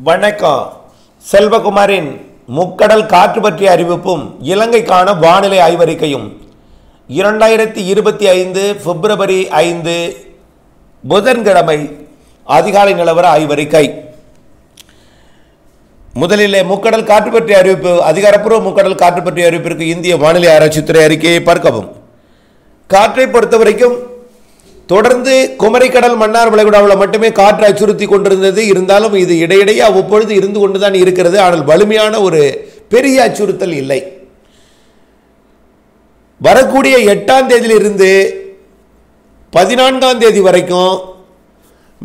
வணக்கம். செல்வகுமாரின் முக்கடல் காற்று பற்றிய அறிவிப்பும் இலங்கைக்கான வானிலை ஆய்வறிக்கையும் 2025 பிப்ரவரி 5 புதன்கிழமை அதிகாலை நிலவர ஆய்வறிக்கை. முதலில் முக்கடல் காற்று பற்றிய அறிவிப்பு. அதிகாரப்பூர்வ முக்கடல் காற்று பற்றிய அறிவிப்பிற்கு இந்திய வானிலை ஆராய்ச்சித்துறை அறிக்கையை பார்க்கவும். காற்றை பொறுத்தவரைக்கும் தொடர்ந்து குமரிக்கடல் மன்னார் வளைகுடாவில் மட்டுமே காற்று அச்சுறுத்தி கொண்டிருந்தது. இருந்தாலும் இது இடையிடையே அவ்வப்பொழுது இருந்து கொண்டுதான் இருக்கிறது. ஆனால் வலிமையான ஒரு பெரிய அச்சுறுத்தல் இல்லை. வரக்கூடிய 8ஆம் தேதியிலிருந்து 14ஆம் தேதி வரைக்கும்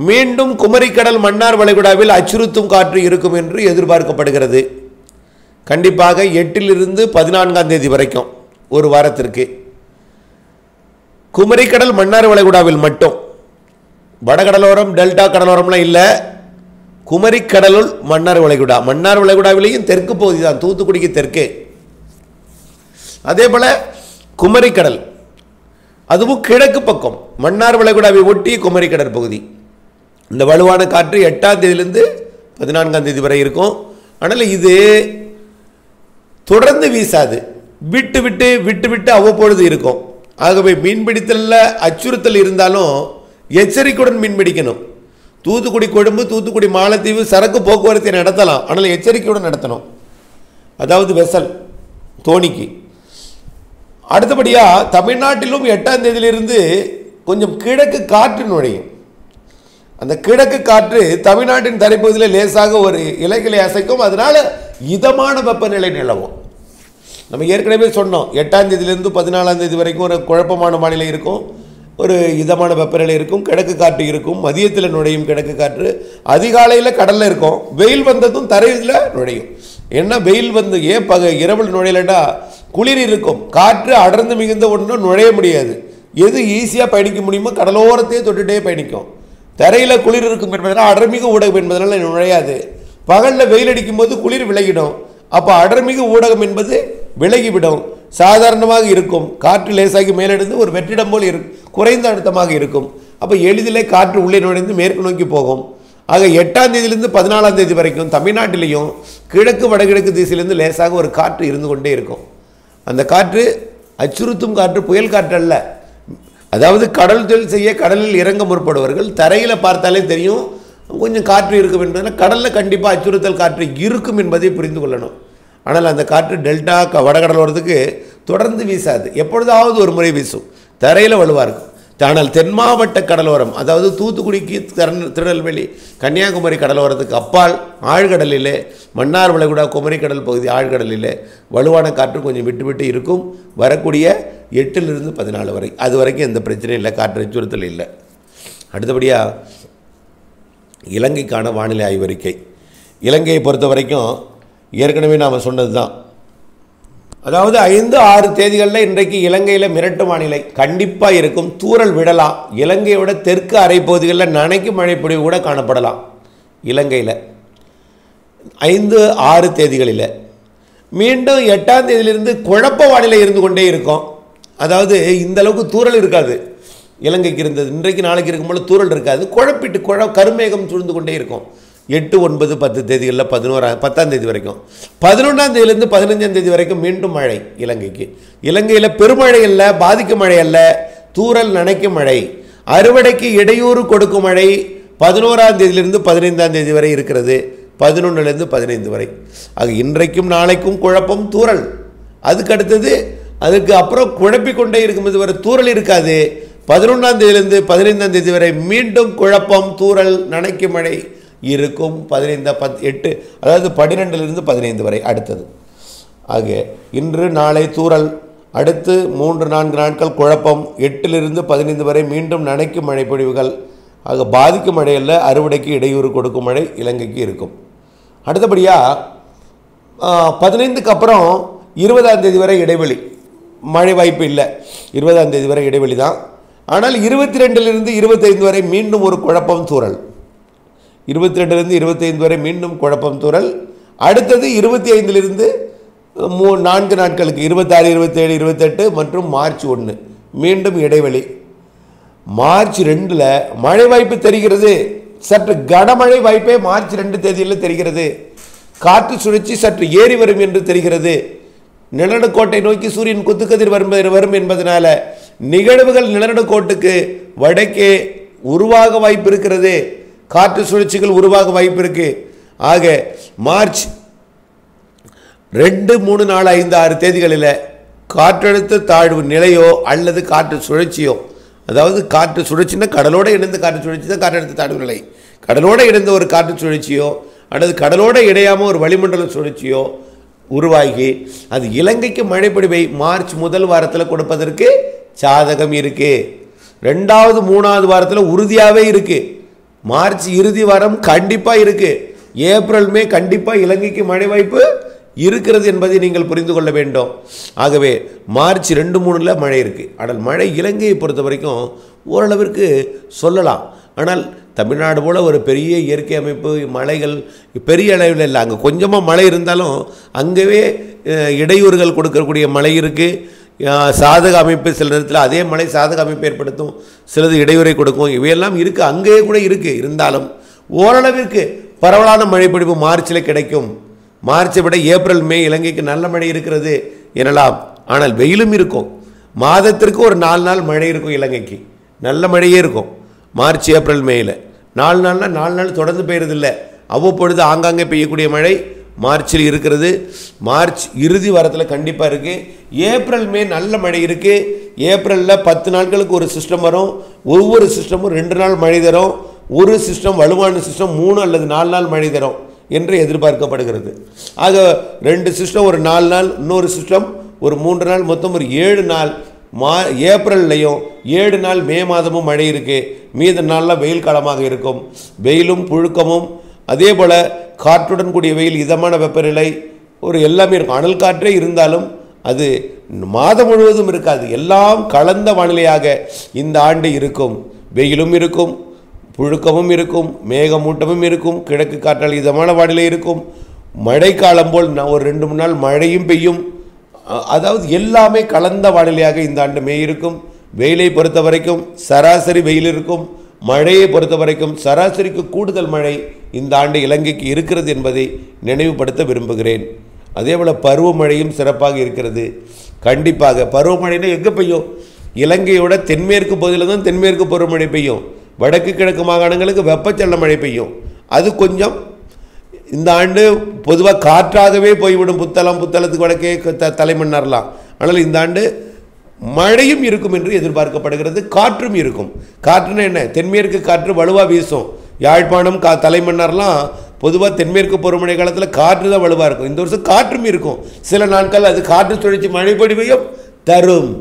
மீண்டும் குமரிக்கடல் மன்னார் வளைகுடாவில் அச்சுறுத்தும் காற்று இருக்கும் என்று எதிர்பார்க்கப்படுகிறது. கண்டிப்பாக 8லிருந்து 14ஆம் தேதி வரைக்கும் ஒரு வாரத்திற்கு குமரிக்கடல் மன்னார் வளைகுடாவில் மட்டும். வடகடலோரம் டெல்டா கடலோரம்லாம் இல்லை. குமரிக்கடலுள் மன்னார் வளைகுடா, மன்னார் வளைகுடாவிலேயும் தெற்கு பகுதி தான், தூத்துக்குடிக்கு தெற்கே. அதே போல் குமரிக்கடல் அதுவும் கிழக்கு பக்கம் மன்னார் வளைகுடாவை ஒட்டி குமரிக்கடல் பகுதி. இந்த வலுவான காற்று 8ஆம் தேதியிலிருந்து 14ஆம் தேதி வரை இருக்கும். ஆனால் இது தொடர்ந்து வீசாது, விட்டு விட்டு விட்டு விட்டு அவ்வப்பொழுது இருக்கும். ஆகவே மீன்பிடித்தலில் அச்சுறுத்தல் இருந்தாலும் எச்சரிக்கையுடன் மீன்பிடிக்கணும். தூத்துக்குடி கொழும்பு, தூத்துக்குடி மாலத்தீவு சரக்கு போக்குவரத்தை நடத்தலாம், ஆனால் எச்சரிக்கையுடன் நடத்தணும். அதாவது வெசல் தோணிக்கு. அடுத்தபடியாக தமிழ்நாட்டிலும் 8ஆம் தேதியிலிருந்து கொஞ்சம் கிழக்கு காற்று நுழையும். அந்த கிழக்கு காற்று தமிழ்நாட்டின் தரைப்பகுதியில் லேசாக ஒரு இலைகளை அசைக்கும். அதனால இதமான வெப்பநிலை நிலவும். நம்ம ஏற்கனவே சொன்னோம், 8ஆம் தேதியிலிருந்து 14ஆம் தேதி வரைக்கும் ஒரு குழப்பமான வானிலை இருக்கும், ஒரு இதமான வெப்பநிலை இருக்கும், கிழக்கு காற்று இருக்கும். மதியத்தில் நுழையும் கிழக்கு காற்று. அதிகாலையில் கடலில் இருக்கும். வெயில் வந்ததும் தரையில் நுழையும். ஏன்னா வெயில் வந்து ஏன் இரவில் நுழையலடா, குளிர் இருக்கும், காற்று அடர்ந்து மிகுந்த ஒன்றும் நுழைய முடியாது. எது ஈஸியாக பயணிக்க முடியுமோ கடலோரத்தையே தொட்டுகிட்டே பயணிக்கும். தரையில் குளிர் இருக்கும் என்பதனால் அடர்மிகு ஊடகம் என்பதனால நுழையாது. பகலில் வெயில் அடிக்கும் போது குளிர் விலகிடும். அப்போ அடர்மிகு ஊடகம் என்பது விலகிவிடும், சாதாரணமாக இருக்கும். காற்று லேசாகி மேலெடுத்து ஒரு வெற்றிடம் போல் குறைந்த அழுத்தமாக இருக்கும். அப்போ எளிதிலே காற்று உள்ளே நுழைந்து மேற்கு நோக்கி போகும். ஆக 8ஆம் தேதியிலிருந்து 14ஆம் தேதி வரைக்கும் தமிழ்நாட்டிலையும் கிழக்கு வடகிழக்கு திசையிலிருந்து லேசாக ஒரு காற்று இருந்து கொண்டே இருக்கும். அந்த காற்று அச்சுறுத்தும் காற்று, புயல் காற்று அல்ல. அதாவது கடல் தொழில் செய்ய கடலில் இறங்க முற்படுவர்கள் தரையில் பார்த்தாலே தெரியும் கொஞ்சம் காற்று இருக்கும் என்பதனால் கடலில் கண்டிப்பாக அச்சுறுத்தல் காற்று இருக்கும் என்பதை புரிந்து கொள்ளணும். ஆனால் அந்த காற்று டெல்டா வடகடலோரத்துக்கு தொடர்ந்து வீசாது, எப்பொழுதாவது ஒரு முறை வீசும், தரையில் வலுவாக இருக்கும். ஆனால் தென் மாவட்ட கடலோரம், அதாவது தூத்துக்குடிக்கு திருநெல்வேலி கன்னியாகுமரி கடலோரத்துக்கு அப்பால் ஆழ்கடலிலே மன்னார் வளைகுடா குமரிக்கடல் பகுதி ஆழ்கடலிலே வலுவான காற்று கொஞ்சம் விட்டு விட்டு இருக்கும். வரக்கூடிய 8லிருந்து 14 வரை, அது வரைக்கும் எந்த பிரச்சனையும் இல்லை, காற்று அச்சுறுத்தல் இல்லை. அடுத்தபடியாக இலங்கைக்கான வானிலை ஆய்வறிக்கை. இலங்கையை பொறுத்த வரைக்கும் ஏற்கனவே நாம் சொன்னது தான். அதாவது 5-6 தேதிகளில் இன்றைக்கு இலங்கையில் மிரட்டு வானிலை கண்டிப்பாக இருக்கும். தூறல் விடலாம். இலங்கையோட தெற்கு அரைப்பகுதிகளில் நனைக்கும் மழை பொழிவு கூட காணப்படலாம். இலங்கையில் 5-6 தேதிகளில் மீண்டும் 8ஆம் தேதியிலிருந்து குழப்ப வானிலை இருந்து கொண்டே இருக்கும். அதாவது இந்த அளவுக்கு தூறல் இருக்காது. இலங்கைக்கு இருந்தது இன்றைக்கு நாளைக்கு இருக்கும்போது தூறல் இருக்காது. குழப்பிட்டு கருமேகம் சூழ்ந்து கொண்டே இருக்கும். 8, 9, 10 தேதிகளில் 10ஆம் தேதி வரைக்கும். 11ஆம் தேதியிலிருந்து 15ஆம் தேதி வரைக்கும் மீண்டும் மழை இலங்கைக்கு. இலங்கையில் பெருமழை அல்ல, பாதிக்கும் மழை அல்ல, தூறல் நனைக்கும் மழை, அறுவடைக்கு இடையூறு கொடுக்கும் மழை 11ஆம் தேதியிலிருந்து 15ஆம் தேதி வரை இருக்கிறது. 11லேருந்து 15 வரை. ஆக இன்றைக்கும் நாளைக்கும் குழப்பம், தூறல். அதுக்கு அடுத்தது அதுக்கு அப்புறம் குழப்பிக்கொண்டே இருக்கும்போது வரை தூறல் இருக்காது. 11ஆம் தேதியிலிருந்து 15ஆம் தேதி வரை மீண்டும் குழப்பம், தூறல், நனைக்கும் மழை இருக்கும். 8 அதாவது 12லிருந்து 15 வரை அடுத்தது. ஆக இன்று நாளை தூறல், அடுத்து 3-4 நாட்கள் குழப்பம், 8லிருந்து 15 வரை மீண்டும் நனைக்கும் மழை பொழிவுகள். ஆக பாதிக்கும் மழை அல்ல, அறுவடைக்கு இடையூறு கொடுக்கும் மழை இலங்கைக்கு இருக்கும். அடுத்தபடியாக 15க்கு அப்புறம் 20ஆம் தேதி வரை இடைவெளி, மழை வாய்ப்பு இல்லை. 20ஆம் தேதி வரை இடைவெளி தான். ஆனால் 22லிருந்து 25 வரை மீண்டும் ஒரு குழப்பம், தூறல். 22லிருந்து 25 வரை மீண்டும் குழப்பம், தூறல். அடுத்தது 25லிருந்து 4 நாட்களுக்கு 26, 27, 28 மற்றும் மார்ச் 1 மீண்டும் இடைவெளி. மார்ச் 2ல் மழை வாய்ப்பு தெரிகிறது. சற்று கனமழை வாய்ப்பே மார்ச் 2 தேதியில் தெரிகிறது. காற்று சுழற்சி சற்று ஏறி வரும் என்று தெரிகிறது. நிலநடுக்கோட்டை நோக்கி சூரியன் குத்துக்கதிர் வரும் என்பதனால நிகழ்வுகள் நிலநடுக்கோட்டுக்கு வடக்கே உருவாக வாய்ப்பு இருக்கிறது. காற்று சுழற்சிகள் உருவாக வாய்ப்பு இருக்கு. ஆக மார்ச் 2, 3, 4, 5, 6 தேதிகளில் காற்றழுத்த தாழ்வு நிலையோ அல்லது காற்று சுழற்சியோ, அதாவது காற்று சுழற்சின்னா கடலோடு இணைந்த காற்று சுழற்சி தான் காற்றழுத்த தாழ்வு நிலை. கடலோடு இணைந்த ஒரு காற்று சுழற்சியோ அல்லது கடலோடு இடையாமல் ஒரு வளிமண்டல சுழற்சியோ உருவாகி அது இலங்கைக்கு மழைப்பொழிவை மார்ச் முதல் வாரத்தில் கொடுப்பதற்கு சாதகம் இருக்கு. 2வது 3வது வாரத்தில் உறுதியாகவே இருக்கு. மார்ச் இறுதி வாரம் கண்டிப்பாக இருக்கு. ஏப்ரல் மே கண்டிப்பாக இலங்கைக்கு மழை வாய்ப்பு இருக்கிறது என்பதை நீங்கள் புரிந்து கொள்ள வேண்டும். ஆகவே மார்ச் 2, 3 மழை இருக்குது. ஆனால் மழை இலங்கையை பொறுத்த வரைக்கும் ஓரளவிற்கு சொல்லலாம். ஆனால் தமிழ்நாடு போல் ஒரு பெரிய இயற்கை அமைப்பு, மலைகள் பெரிய அளவில் இல்லை. அங்கே கொஞ்சமாக மழை இருந்தாலும் அங்கேயே இடையூறுகள் கொடுக்கக்கூடிய மழை இருக்குது. சாதக அமைப்பு சில நேரத்தில் அதே மழை சாதக அமைப்பு ஏற்படுத்தும், சிலது இடையூறை கொடுக்கும். இவையெல்லாம் இருக்குது, அங்கேயே கூட இருக்குது. இருந்தாலும் ஓரளவிற்கு பரவலான மழைப்பொழிவு மார்ச்சில் கிடைக்கும். மார்ச்சை விட ஏப்ரல் மே இலங்கைக்கு நல்ல மழை இருக்கிறது எனலாம். ஆனால் வெயிலும் இருக்கும். மாதத்திற்கு ஒரு 4 நாள் மழை இருக்கும். இலங்கைக்கு நல்ல மழையே இருக்கும் மார்ச் ஏப்ரல் மேயில். 4 நாள்னா 4 நாள் தொடர்ந்து பெய்யறதில்லை. அவ்வப்பொழுது ஆங்காங்கே பெய்யக்கூடிய மழை மார்ச்சில் இருக்கிறது. மார்ச் இறுதி வாரத்தில் கண்டிப்பாக இருக்குது. ஏப்ரல் மே நல்ல மழை இருக்குது. ஏப்ரலில் 10 நாட்களுக்கு ஒரு சிஸ்டம் வரும். ஒவ்வொரு சிஸ்டமும் 2 நாள் மழை தரும். ஒரு சிஸ்டம் வலுவான சிஸ்டம் 3 அல்லது 4 நாள் மழை தரும் என்று எதிர்பார்க்கப்படுகிறது. ஆக 2 சிஸ்டம் ஒரு 4 நாள், இன்னொரு சிஸ்டம் ஒரு 3 நாள், மொத்தம் ஒரு 7 நாள். ஏப்ரல்லையும் 7 நாள் மே மாதமும் மழை இருக்குது. மீத நாளில் வெயில் காலமாக இருக்கும். வெயிலும் புழுக்கமும் அதே போல் காற்றுடன் கூடிய வெயில், இதமான வெப்பநிலை, ஒரு எல்லாமே இருக்கும். அனல் காற்றே இருந்தாலும் அது மாதம் முழுவதும் இருக்காது. எல்லாம் கலந்த வானிலையாக இந்த ஆண்டு இருக்கும். வெயிலும் இருக்கும், புழுக்கமும் இருக்கும், மேகமூட்டமும் இருக்கும், கிழக்கு காற்றால் இதமான வானிலை இருக்கும். மழைக்காலம் போல் ஒரு 2-3 நாள் மழையும் பெய்யும். அதாவது எல்லாமே கலந்த வானிலையாக இந்த ஆண்டு மே இருக்கும். வெயிலை பொறுத்த வரைக்கும் சராசரி வெயில் இருக்கும். மழையை பொறுத்த வரைக்கும் சராசரிக்கு கூடுதல் மழை இந்த ஆண்டு இலங்கைக்கு இருக்கிறது என்பதை நினைவுபடுத்த விரும்புகிறேன். அதே போல் பருவமழையும் சிறப்பாக இருக்கிறது. கண்டிப்பாக பருவமழைனா எங்கே பெய்யும்? இலங்கையோட தென்மேற்கு பகுதியில் தான் தென்மேற்கு பருவமழை பெய்யும். வடக்கு கிழக்கு மாகாணங்களுக்கு வெப்பச்சலன மழை பெய்யும். அது கொஞ்சம் இந்த ஆண்டு பொதுவாக காற்றாகவே போய்விடும். புத்தளத்துக்கு வடக்கே தலைமன்னார்லாம். ஆனால் இந்த ஆண்டு மழையும் இருக்கும் என்று எதிர்பார்க்கப்படுகிறது. காற்றும் இருக்கும். காற்றுன்னா என்ன? தென்மேற்கு காற்று வலுவாக வீசும். யாழ்ப்பாணம் தலைமன்னார்லாம் பொதுவாக தென்மேற்கு பருவமழை காலத்தில் காற்று தான் வலுவாக இருக்கும். இந்த வருஷம் காற்றும் இருக்கும். சில நாட்கள் அது காற்று சுழற்சி மழை பொழிவையும் தரும்.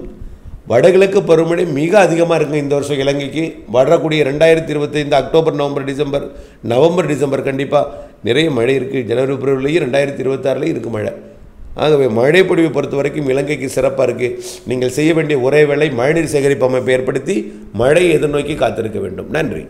வடகிழக்கு பருவமழை மிக அதிகமாக இருக்குங்க இந்த வருஷம் இலங்கைக்கு. வரக்கூடிய 2025 அக்டோபர், நவம்பர், டிசம்பர் கண்டிப்பாக நிறைய மழை இருக்குது. ஜனவரி, பிப்ரவரிலேயும் 2026 இருக்குது மழை. ஆகவே மழை பொழிவை பொறுத்த வரைக்கும் இலங்கைக்கு சிறப்பாக இருக்குது. நீங்கள் செய்ய வேண்டிய ஒரே வேளை மழைநீர் சேகரிப்பு அமைப்பை ஏற்படுத்தி மழையை எதிர்நோக்கி காத்திருக்க வேண்டும். நன்றி.